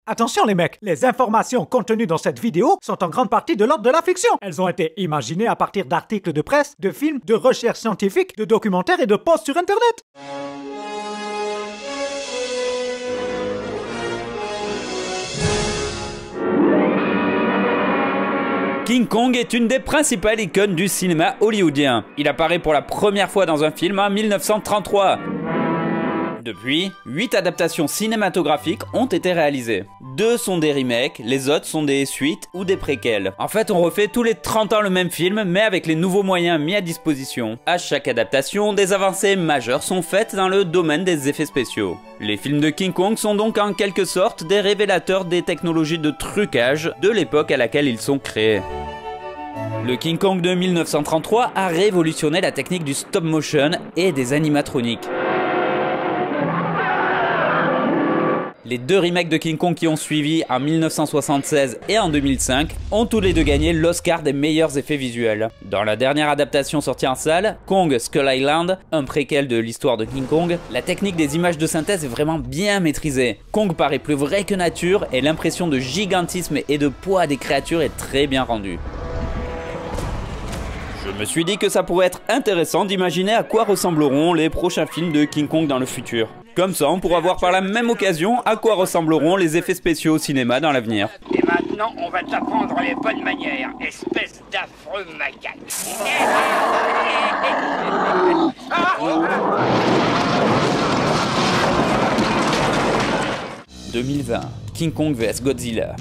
Attention les mecs, les informations contenues dans cette vidéo sont en grande partie de l'ordre de la fiction. Elles ont été imaginées à partir d'articles de presse, de films, de recherches scientifiques, de documentaires et de posts sur internet. King Kong est une des principales icônes du cinéma hollywoodien. Il apparaît pour la première fois dans un film en 1933. Depuis, 8 adaptations cinématographiques ont été réalisées. 2 sont des remakes, les autres sont des suites ou des préquels. En fait, on refait tous les 30 ans le même film, mais avec les nouveaux moyens mis à disposition. À chaque adaptation, des avancées majeures sont faites dans le domaine des effets spéciaux. Les films de King Kong sont donc en quelque sorte des révélateurs des technologies de trucage de l'époque à laquelle ils sont créés. Le King Kong de 1933 a révolutionné la technique du stop motion et des animatroniques. Les 2 remakes de King Kong qui ont suivi en 1976 et en 2005 ont tous les deux gagné l'Oscar des meilleurs effets visuels. Dans la dernière adaptation sortie en salle, Kong Skull Island, un préquel de l'histoire de King Kong, la technique des images de synthèse est vraiment bien maîtrisée. Kong paraît plus vrai que nature et l'impression de gigantisme et de poids des créatures est très bien rendue. Je me suis dit que ça pourrait être intéressant d'imaginer à quoi ressembleront les prochains films de King Kong dans le futur. Comme ça, on pourra voir par la même occasion à quoi ressembleront les effets spéciaux au cinéma dans l'avenir. Et maintenant, on va t'apprendre les bonnes manières, espèce d'affreux macaque. 2020, King Kong vs Godzilla.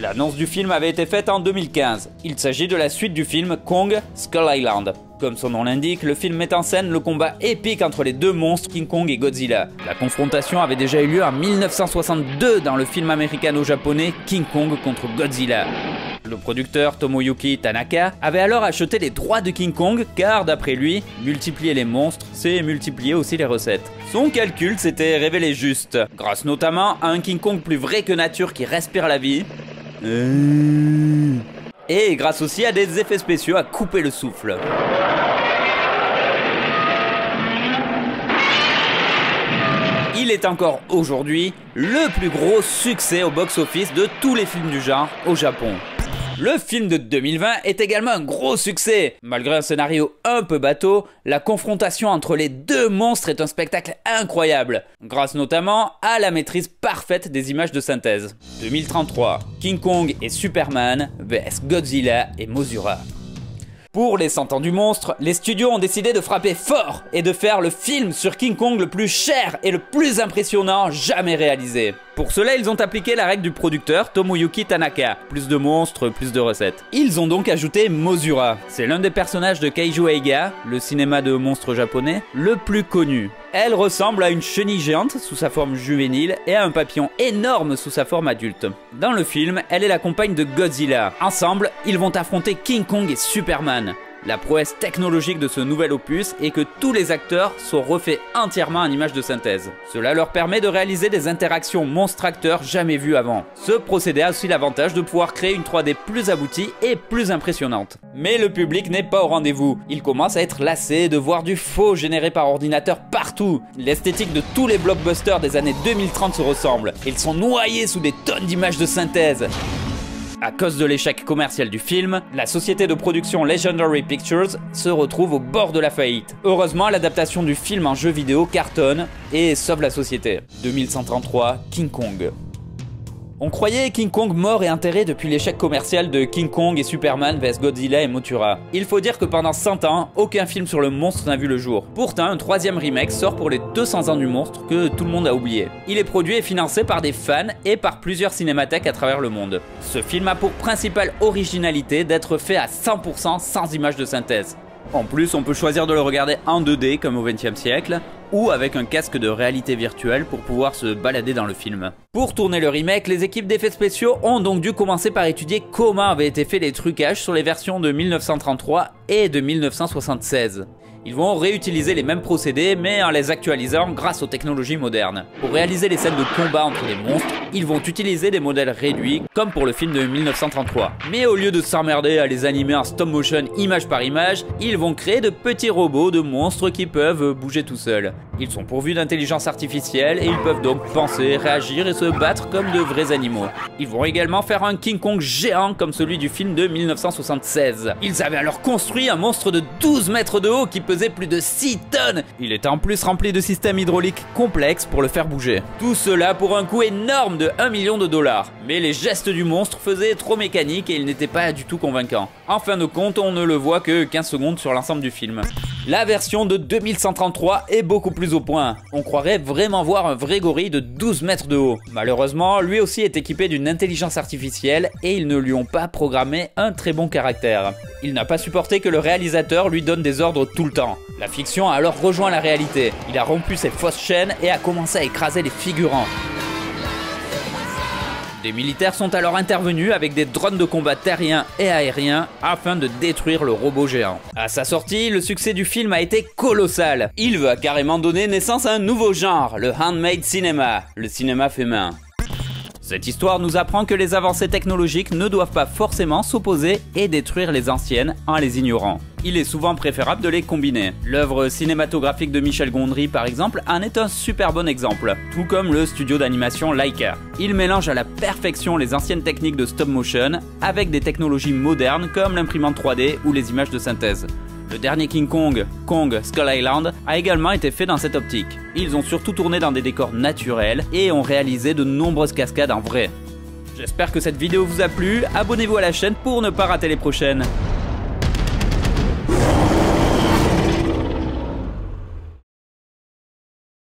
L'annonce du film avait été faite en 2015. Il s'agit de la suite du film Kong Skull Island. Comme son nom l'indique, le film met en scène le combat épique entre les 2 monstres King Kong et Godzilla. La confrontation avait déjà eu lieu en 1962 dans le film américano-japonais King Kong contre Godzilla. Le producteur Tomoyuki Tanaka avait alors acheté les droits de King Kong car d'après lui, multiplier les monstres, c'est multiplier aussi les recettes. Son calcul s'était révélé juste, grâce notamment à un King Kong plus vrai que nature qui respire la vie, et grâce aussi à des effets spéciaux à couper le souffle. Il est encore aujourd'hui le plus gros succès au box-office de tous les films du genre au Japon. Le film de 2020 est également un gros succès. Malgré un scénario un peu bateau, la confrontation entre les 2 monstres est un spectacle incroyable, grâce notamment à la maîtrise parfaite des images de synthèse. 2033, King Kong et Superman vs Godzilla et Mothra. Pour les 100 ans du monstre, les studios ont décidé de frapper fort et de faire le film sur King Kong le plus cher et le plus impressionnant jamais réalisé. Pour cela, ils ont appliqué la règle du producteur Tomoyuki Tanaka. Plus de monstres, plus de recettes. Ils ont donc ajouté Mothra. C'est l'un des personnages de Kaiju Eiga, le cinéma de monstres japonais, le plus connu. Elle ressemble à une chenille géante sous sa forme juvénile et à un papillon énorme sous sa forme adulte. Dans le film, elle est la compagne de Godzilla. Ensemble, ils vont affronter King Kong et Superman. La prouesse technologique de ce nouvel opus est que tous les acteurs sont refaits entièrement en images de synthèse. Cela leur permet de réaliser des interactions monstre-acteurs jamais vues avant. Ce procédé a aussi l'avantage de pouvoir créer une 3D plus aboutie et plus impressionnante. Mais le public n'est pas au rendez-vous. Il commence à être lassé de voir du faux généré par ordinateur partout. L'esthétique de tous les blockbusters des années 2030 se ressemble. Ils sont noyés sous des tonnes d'images de synthèse. À cause de l'échec commercial du film, la société de production Legendary Pictures se retrouve au bord de la faillite. Heureusement, l'adaptation du film en jeu vidéo cartonne et sauve la société. 2133, King Kong. On croyait King Kong mort et enterré depuis l'échec commercial de King Kong et Superman vs Godzilla et Mothra. Il faut dire que pendant 100 ans, aucun film sur le monstre n'a vu le jour. Pourtant, un 3e remake sort pour les 200 ans du monstre que tout le monde a oublié. Il est produit et financé par des fans et par plusieurs cinémathèques à travers le monde. Ce film a pour principale originalité d'être fait à 100% sans images de synthèse. En plus, on peut choisir de le regarder en 2D comme au XXe siècle, ou avec un casque de réalité virtuelle pour pouvoir se balader dans le film. Pour tourner le remake, les équipes d'effets spéciaux ont donc dû commencer par étudier comment avaient été faits les trucages sur les versions de 1933 et de 1976. Ils vont réutiliser les mêmes procédés mais en les actualisant grâce aux technologies modernes. Pour réaliser les scènes de combat entre les monstres, ils vont utiliser des modèles réduits comme pour le film de 1933. Mais au lieu de s'emmerder à les animer en stop motion image par image, ils vont créer de petits robots de monstres qui peuvent bouger tout seuls. Ils sont pourvus d'intelligence artificielle et ils peuvent donc penser, réagir et se battre comme de vrais animaux. Ils vont également faire un King Kong géant comme celui du film de 1976. Ils avaient alors construit un monstre de 12 mètres de haut qui pesait plus de 6 tonnes. Il était en plus rempli de systèmes hydrauliques complexes pour le faire bouger. Tout cela pour un coût énorme de 1 million de dollars. Mais les gestes du monstre faisaient trop mécanique et il n'était pas du tout convaincant. En fin de compte, on ne le voit que 15 secondes sur l'ensemble du film. La version de 2133 est beaucoup plus au point. On croirait vraiment voir un vrai gorille de 12 mètres de haut. Malheureusement, lui aussi est équipé d'une intelligence artificielle et ils ne lui ont pas programmé un très bon caractère. Il n'a pas supporté que le réalisateur lui donne des ordres tout le temps. La fiction a alors rejoint la réalité. Il a rompu ses fausses chaînes et a commencé à écraser les figurants. Des militaires sont alors intervenus avec des drones de combat terriens et aériens afin de détruire le robot géant. À sa sortie, le succès du film a été colossal. Il va carrément donner naissance à un nouveau genre, le handmade cinema, le cinéma fait main. Cette histoire nous apprend que les avancées technologiques ne doivent pas forcément s'opposer et détruire les anciennes en les ignorant. Il est souvent préférable de les combiner. L'œuvre cinématographique de Michel Gondry par exemple en est un super bon exemple, tout comme le studio d'animation Laika. Il mélange à la perfection les anciennes techniques de stop motion avec des technologies modernes comme l'imprimante 3D ou les images de synthèse. Le dernier King Kong, Kong Skull Island, a également été fait dans cette optique. Ils ont surtout tourné dans des décors naturels et ont réalisé de nombreuses cascades en vrai. J'espère que cette vidéo vous a plu, abonnez-vous à la chaîne pour ne pas rater les prochaines.